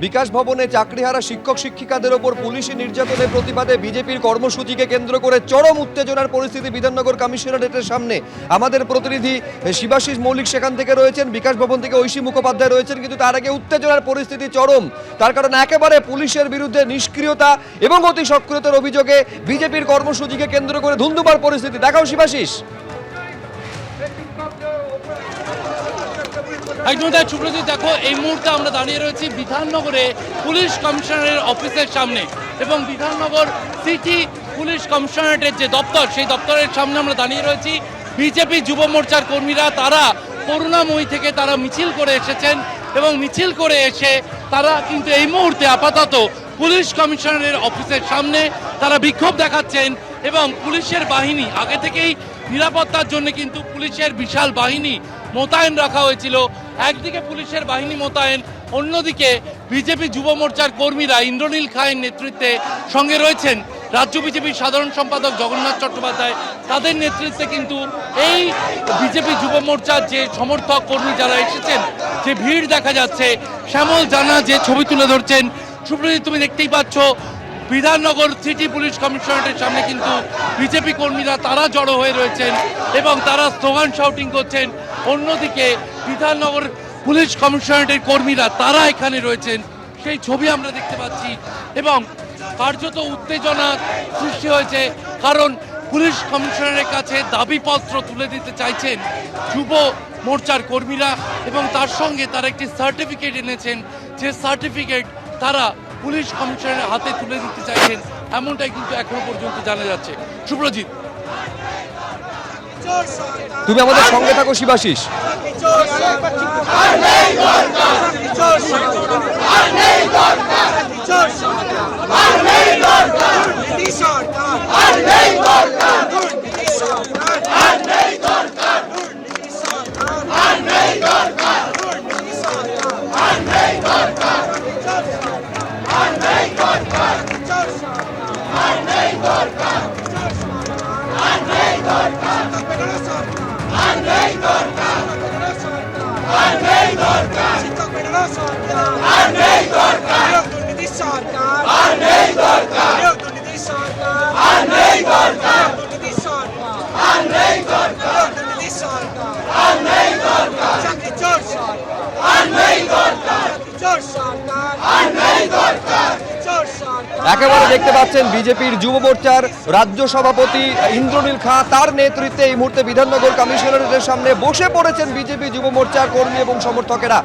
বিকাশ ভবনে চাকরিহারা শিক্ষক শিক্ষিকাদের ওপর পুলিশি নির্যাতনের প্রতিবাদে বিজেপির কর্মসূচিকে কেন্দ্র করে চরম উত্তেজনার পরিস্থিতি বিধাননগর কমিশনারেটের সামনে। আমাদের প্রতিনিধি শিবাশিস মৌলিক সেখান থেকে রয়েছেন, বিকাশ ভবন থেকে ঐশী মুখোপাধ্যায় রয়েছেন, কিন্তু তার আগে উত্তেজনার পরিস্থিতি চরম। তার কারণ একেবারে পুলিশের বিরুদ্ধে নিষ্ক্রিয়তা এবং অতি সক্রিয়তার অভিযোগে বিজেপির কর্মসূচিকে কেন্দ্র করে ধুন্ধুমার পরিস্থিতি। দেখাও শিবাশিস। একদম তাই সুব্রজিৎ, দেখো এই মুহূর্তে আমরা দাঁড়িয়ে রয়েছি বিধাননগরে পুলিশ কমিশনারের অফিসের সামনে এবং বিধাননগর সিটি পুলিশ কমিশনারেটের যে দপ্তর, সেই দপ্তরের সামনে আমরা দাঁড়িয়ে রয়েছি। বিজেপি যুব মোর্চার কর্মীরা তারা করুণাময়ী থেকে তারা মিছিল করে এসেছেন এবং মিছিল করে এসে তারা কিন্তু এই মুহূর্তে আপাতত পুলিশ কমিশনারের অফিসের সামনে তারা বিক্ষোভ দেখাচ্ছেন এবং পুলিশের বাহিনী আগে থেকেই নিরাপত্তার জন্য কিন্তু পুলিশের বিশাল বাহিনী মোতায়েন রাখা হয়েছিল। একদিকে পুলিশের বাহিনী মোতায়েন, অন্যদিকে বিজেপি যুব মোর্চার কর্মীরা ইন্দ্রনীল খায়ের নেতৃত্বে সঙ্গে রয়েছেন রাজ্য বিজেপির সাধারণ সম্পাদক জগন্নাথ চট্টোপাধ্যায়। তাদের নেতৃত্বে কিন্তু এই বিজেপি যুব মোর্চার যে সমর্থক কর্মী যারা এসেছেন, যে ভিড় দেখা যাচ্ছে, শ্যামল জানা যে ছবি তুলে ধরছেন। সুপ্রজিৎ, তুমি দেখতেই পাচ্ছ বিধাননগর সিটি পুলিশ কমিশনারেটের সামনে কিন্তু বিজেপি কর্মীরা তারা জড়ো হয়ে রয়েছেন এবং তারা স্লোগান শাউটিং করছেন। অন্যদিকে বিধাননগর পুলিশ কমিশনারেটের কর্মীরা তারা এখানে রয়েছেন, সেই ছবি আমরা দেখতে পাচ্ছি এবং কার্যত উত্তেজনা সৃষ্টি হয়েছে, কারণ পুলিশ কমিশনারের কাছে দাবিপত্র তুলে দিতে চাইছেন যুব মোর্চার কর্মীরা এবং তার সঙ্গে তারা একটি সার্টিফিকেট এনেছেন, যে সার্টিফিকেট তারা পুলিশ কমিশনারের হাতে তুলে দিতে চাইছেন, এমনটাই কিন্তু এখনো পর্যন্ত জানা যাচ্ছে। সুব্রজিৎ, তুমি আমাদের সঙ্গে থাকো শিবাশিস। একেবারে দেখতে পাচ্ছেন বিজেপির যুব মোর্চার রাজ্য সভাপতি ইন্দ্রনীল খাঁ, তার নেতৃত্বে এই মুহূর্তে বিধাননগর কমিশনারেটের সামনে বসে পড়েছেন বিজেপি যুব মোর্চার কর্মী এবং সমর্থকেরা।